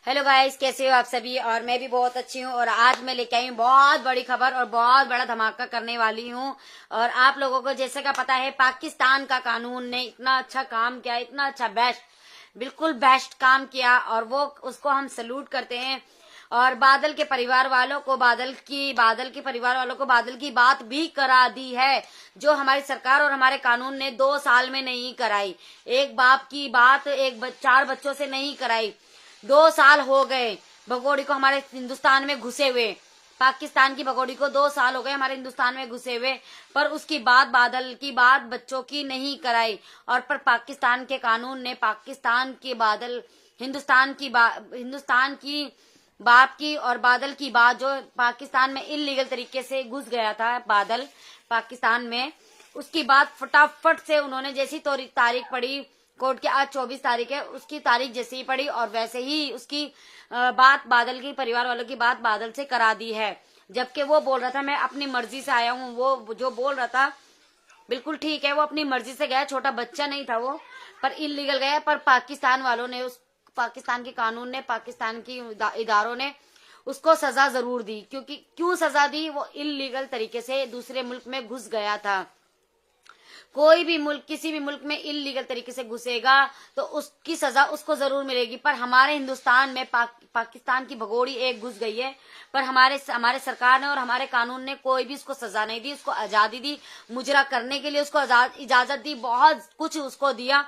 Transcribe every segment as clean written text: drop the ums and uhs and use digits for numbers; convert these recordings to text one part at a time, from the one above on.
Hello guys, कैसे हो आप सभी। और मैं भी बहुत अच्छी हूँ। और आज मैं लेके आई हूँ बहुत बड़ी खबर और बहुत बड़ा धमाका करने वाली हूँ। और आप लोगों को जैसे का पता है, पाकिस्तान का कानून ने इतना अच्छा काम किया, इतना अच्छा बिल्कुल बेस्ट काम किया, और वो उसको हम सैल्यूट करते हैं। और बादल के परिवार वालों को बादल की बात भी करा दी है, जो हमारी सरकार और हमारे कानून ने 2 साल में नहीं कराई। एक बाप की बात 4 बच्चों से नहीं कराई। 2 साल हो गए भगोड़ी को हमारे हिंदुस्तान में घुसे हुए। पाकिस्तान की भगोड़ी को 2 साल हो गए हमारे हिंदुस्तान में घुसे हुए, पर उसकी बात, बादल की बात बच्चों की नहीं कराई। और पर पाकिस्तान के कानून ने पाकिस्तान के बादल, हिंदुस्तान की बाप की और बादल की बात, जो पाकिस्तान में इलीगल तरीके से घुस गया था बादल पाकिस्तान में, उसकी बात फटाफट से उन्होंने जैसी तारीख पड़ी कोर्ट की, आज 24 तारीख है, उसकी तारीख जैसे ही पड़ी और वैसे ही उसकी बात, बादल के परिवार वालों की बात बादल से करा दी है। जबकि वो बोल रहा था मैं अपनी मर्जी से आया हूँ, वो जो बोल रहा था बिल्कुल ठीक है, वो अपनी मर्जी से गया, छोटा बच्चा नहीं था वो, पर इलीगल गया। पर पाकिस्तान वालों ने, उस पाकिस्तान के कानून ने, पाकिस्तान की इदारों ने उसको सजा जरूर दी। क्योंकि क्यों सजा दी? वो इलीगल तरीके से दूसरे मुल्क में घुस गया था। कोई भी मुल्क, किसी भी मुल्क में इलीगल तरीके से घुसेगा तो उसकी सजा उसको जरूर मिलेगी। पर हमारे हिंदुस्तान में पाकिस्तान की भगोड़ी एक घुस गई है, पर हमारे सरकार ने और हमारे कानून ने कोई भी उसको सजा नहीं दी। उसको आजादी दी, मुजरा करने के लिए उसको इजाजत दी, बहुत कुछ उसको दिया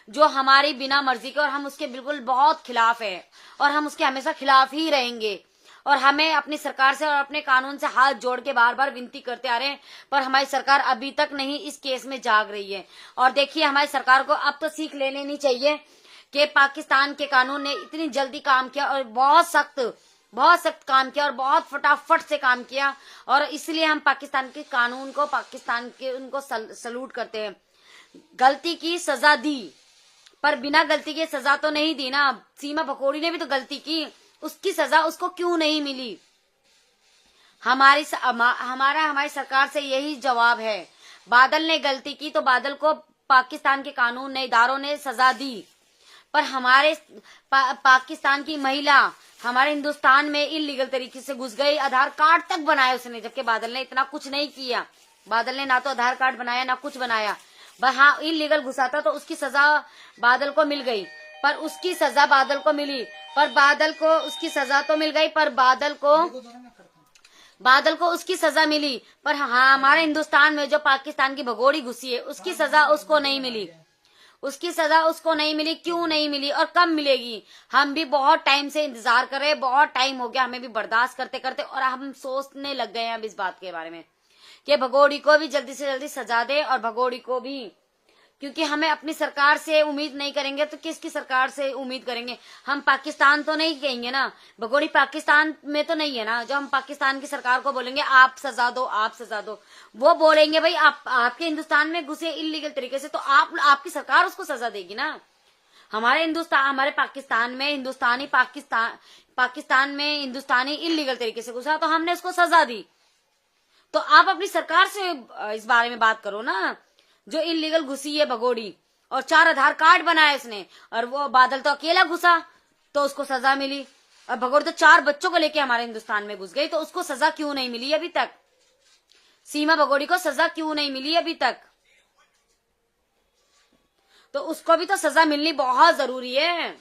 जो हमारी बिना मर्जी के, और हम उसके बिल्कुल बहुत खिलाफ है और हम उसके हमेशा खिलाफ ही रहेंगे। और हमें अपनी सरकार से और अपने कानून से हाथ जोड़ के बार बार विनती करते आ रहे हैं, पर हमारी सरकार अभी तक नहीं इस केस में जाग रही है। और देखिए, हमारी सरकार को अब तो सीख ले लेनी चाहिए कि पाकिस्तान के कानून ने इतनी जल्दी काम किया और बहुत सख्त काम किया और बहुत फटाफट से काम किया। और इसलिए हम पाकिस्तान के कानून को, पाकिस्तान के उनको सल्यूट करते हैं। गलती की सजा दी, पर बिना गलती के सजा तो नहीं दी ना। सीमा भगोड़ी ने भी तो गलती की, उसकी सजा उसको क्यों नहीं मिली? हमारी सरकार से यही जवाब है। बादल ने गलती की तो बादल को पाकिस्तान के कानून ने, इदारों ने सजा दी, पर हमारे पाकिस्तान की महिला हमारे हिंदुस्तान में इलीगल तरीके से घुस गई। आधार कार्ड तक बनाया उसने, जबकि बादल ने इतना कुछ नहीं किया। बादल ने ना तो आधार कार्ड बनाया ना कुछ बनाया। हाँ, इलीगल घुसा था तो उसकी सजा बादल को मिल गई, पर उसकी सजा बादल को मिली, पर बादल को उसकी सजा तो मिल गई, पर बादल को उसकी सजा मिली। पर हाँ, हमारे हिंदुस्तान में जो पाकिस्तान की भगोड़ी घुसी है, उसकी सजा उसको नहीं मिली। उसकी सजा उसको नहीं मिली। क्यों नहीं मिली और कब मिलेगी? हम भी बहुत टाइम से इंतजार कर रहे हैं, बहुत टाइम हो गया हमें भी बर्दाश्त करते करते, और हम सोचने लग गए हैं अब इस बात के बारे में कि भगोड़ी को भी जल्दी से जल्दी सजा दे, और भगोड़ी को भी, क्योंकि हमें अपनी सरकार से उम्मीद नहीं करेंगे तो किसकी सरकार से उम्मीद करेंगे? हम पाकिस्तान तो नहीं कहेंगे ना, भगोड़ी पाकिस्तान में तो नहीं है ना, जो हम पाकिस्तान की सरकार को बोलेंगे आप सजा दो, आप सजा दो, वो बोलेंगे भाई आपके हिंदुस्तान में घुसे इलीगल तरीके से, तो आपकी सरकार उसको सजा देगी ना। हमारे पाकिस्तान में हिंदुस्तानी इलीगल तरीके से घुसा तो हमने उसको सजा दी। तो आप अपनी सरकार से इस बारे में बात करो ना, जो इलीगल घुसी है भगोड़ी, और 4 आधार कार्ड बनाए उसने, और वो बादल तो अकेला घुसा तो उसको सजा मिली, और भगोड़ी तो 4 बच्चों को लेके हमारे हिंदुस्तान में घुस गई, तो उसको सजा क्यों नहीं मिली अभी तक? सीमा भगोड़ी को सजा क्यों नहीं मिली अभी तक? तो उसको भी तो सजा मिलनी बहुत जरूरी है।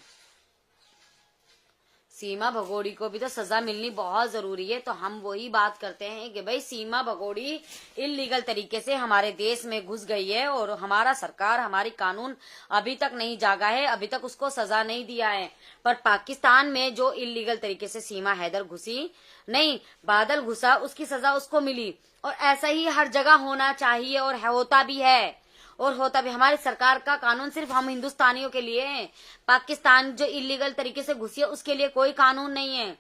सीमा भगोड़ी को भी तो सजा मिलनी बहुत जरूरी है। तो हम वही बात करते हैं कि भाई सीमा भगोड़ी इलीगल तरीके से हमारे देश में घुस गई है, और हमारा सरकार, हमारी कानून अभी तक नहीं जागा है, अभी तक उसको सजा नहीं दिया है। पर पाकिस्तान में जो इलीगल तरीके से सीमा हैदर घुसी, नहीं बादल घुसा, उसकी सजा उसको मिली। और ऐसा ही हर जगह होना चाहिए, और होता भी है, और होता भी। हमारी सरकार का कानून सिर्फ हम हिंदुस्तानियों के लिए है। पाकिस्तान जो इलीगल तरीके से घुसी है उसके लिए कोई कानून नहीं है,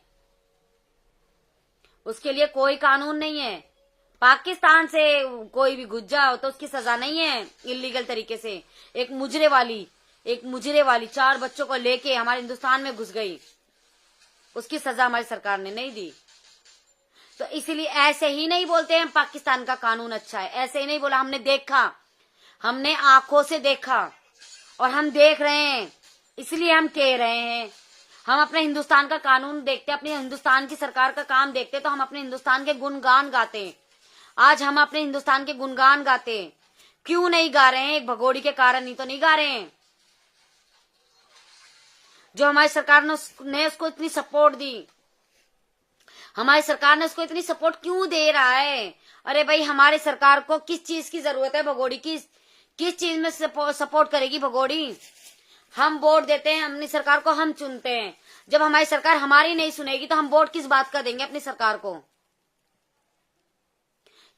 उसके लिए कोई कानून नहीं है। पाकिस्तान से कोई भी घुस जाओ तो उसकी सजा नहीं है इलीगल तरीके से। एक मुजरे वाली 4 बच्चों को लेके हमारे हिंदुस्तान में घुस गई, उसकी सजा हमारी सरकार ने नहीं दी। तो इसीलिए ऐसे ही नहीं बोलते हैं पाकिस्तान का कानून अच्छा है, ऐसे ही नहीं बोला। हमने देखा, हमने आंखों से देखा, और हम देख रहे हैं, इसलिए हम कह रहे हैं। हम अपने हिंदुस्तान का कानून देखते, अपने हिंदुस्तान की सरकार का काम देखते तो हम अपने हिंदुस्तान के गुणगान गाते। आज हम अपने हिंदुस्तान के गुणगान गाते, क्यों नहीं गा रहे हैं? एक भगोड़ी के कारण ही तो नहीं गा रहे हैं। जो हमारी सरकार ने उसको इतनी सपोर्ट दी, हमारी सरकार ने उसको इतनी सपोर्ट क्यों दे रहा है? अरे भाई, हमारी सरकार को किस चीज की जरूरत है? भगोड़ी किस चीज में सपोर्ट करेगी भगोड़ी? हम वोट देते हैं अपनी सरकार को, हम चुनते हैं। जब हमारी सरकार हमारी नहीं सुनेगी तो हम वोट किस बात का देंगे अपनी सरकार को?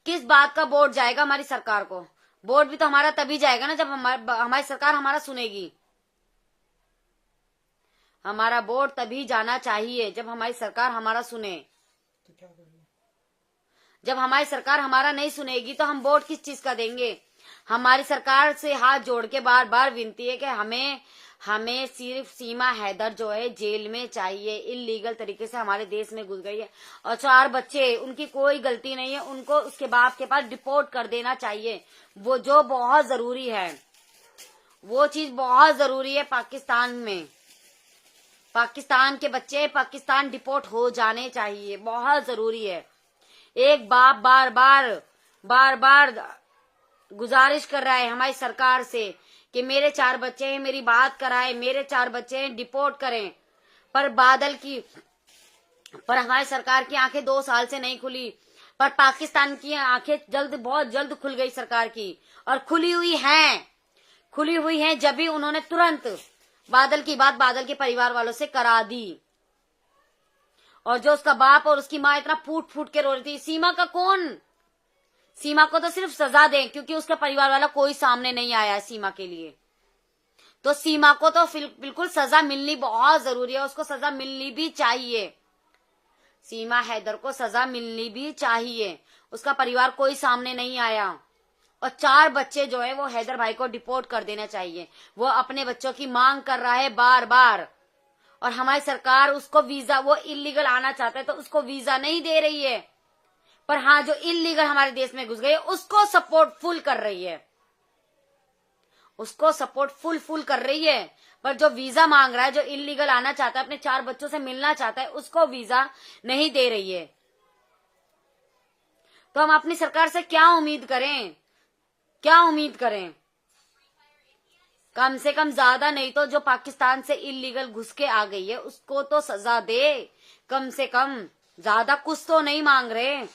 किस बात का वोट जाएगा हमारी सरकार को? वोट भी तो हमारा तभी जाएगा ना जब हमारी सरकार हमारा सुनेगी। हमारा वोट तभी जाना चाहिए जब हमारी सरकार हमारा सुने। तो क्या करें? जब हमारी सरकार हमारा नहीं सुनेगी तो हम वोट किस चीज का देंगे? हमारी सरकार से हाथ जोड़ के बार बार विनती है कि हमें सिर्फ सीमा हैदर जो है जेल में चाहिए। इलीगल तरीके से हमारे देश में घुस गई है और 4 बच्चे, उनकी कोई गलती नहीं है, उनको उसके बाप के पास डिपोर्ट कर देना चाहिए। वो जो बहुत जरूरी है, वो चीज बहुत जरूरी है पाकिस्तान में। पाकिस्तान के बच्चे पाकिस्तान डिपोर्ट हो जाने चाहिए, बहुत जरूरी है। एक बाप बार बार गुजारिश कर रहा है हमारी सरकार से कि मेरे 4 बच्चे हैं, मेरी बात कराएं, मेरे 4 बच्चे हैं, डिपोर्ट करें। पर हमारी सरकार की आंखें 2 साल से नहीं खुली। पर पाकिस्तान की आंखें बहुत जल्द खुल गई सरकार की, और खुली हुई हैं जब भी उन्होंने तुरंत बादल की बात बादल के परिवार वालों से करा दी। और जो उसका बाप और उसकी माँ इतना फूट फूट के रो रही थी, सीमा को तो सिर्फ सजा दें, क्योंकि उसका परिवार वाला कोई सामने नहीं आया है सीमा के लिए। तो सीमा को तो बिल्कुल सजा मिलनी बहुत जरूरी है, उसको सजा मिलनी भी चाहिए। सीमा हैदर को सजा मिलनी भी चाहिए। उसका परिवार कोई सामने नहीं आया, और 4 बच्चे जो है वो हैदर भाई को डिपोर्ट कर देना चाहिए। वो अपने बच्चों की मांग कर रहा है बार बार, और हमारी सरकार उसको वीजा, वो इलीगल आना चाहता है तो उसको वीजा नहीं दे रही है। पर हाँ, जो इलीगल हमारे देश में घुस गए उसको सपोर्ट फुल कर रही है, उसको सपोर्ट फुल कर रही है। पर जो वीजा मांग रहा है, जो इलीगल आना चाहता है, अपने 4 बच्चों से मिलना चाहता है, उसको वीजा नहीं दे रही है। तो हम अपनी सरकार से क्या उम्मीद करें? कम से कम ज्यादा नहीं तो जो पाकिस्तान से इलीगल घुस के आ गई है उसको तो सजा दे, कम से कम। ज्यादा कुछ तो नहीं मांग रहे।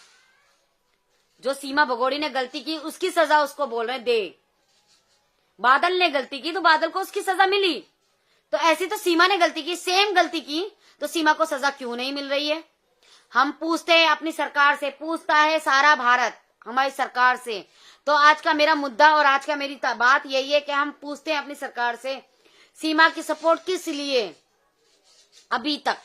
जो सीमा भगोड़ी ने गलती की उसकी सजा उसको बोल रहे दे। बादल ने गलती की तो बादल को उसकी सजा मिली। तो ऐसी तो सीमा ने गलती की, सेम गलती की, तो सीमा को सजा क्यों नहीं मिल रही है? हम पूछते हैं अपनी सरकार से, पूछता है सारा भारत हमारी सरकार से। तो आज का मेरा मुद्दा और आज का मेरी बात यही है कि हम पूछते हैं अपनी सरकार से, सीमा की सपोर्ट किस लिए अभी तक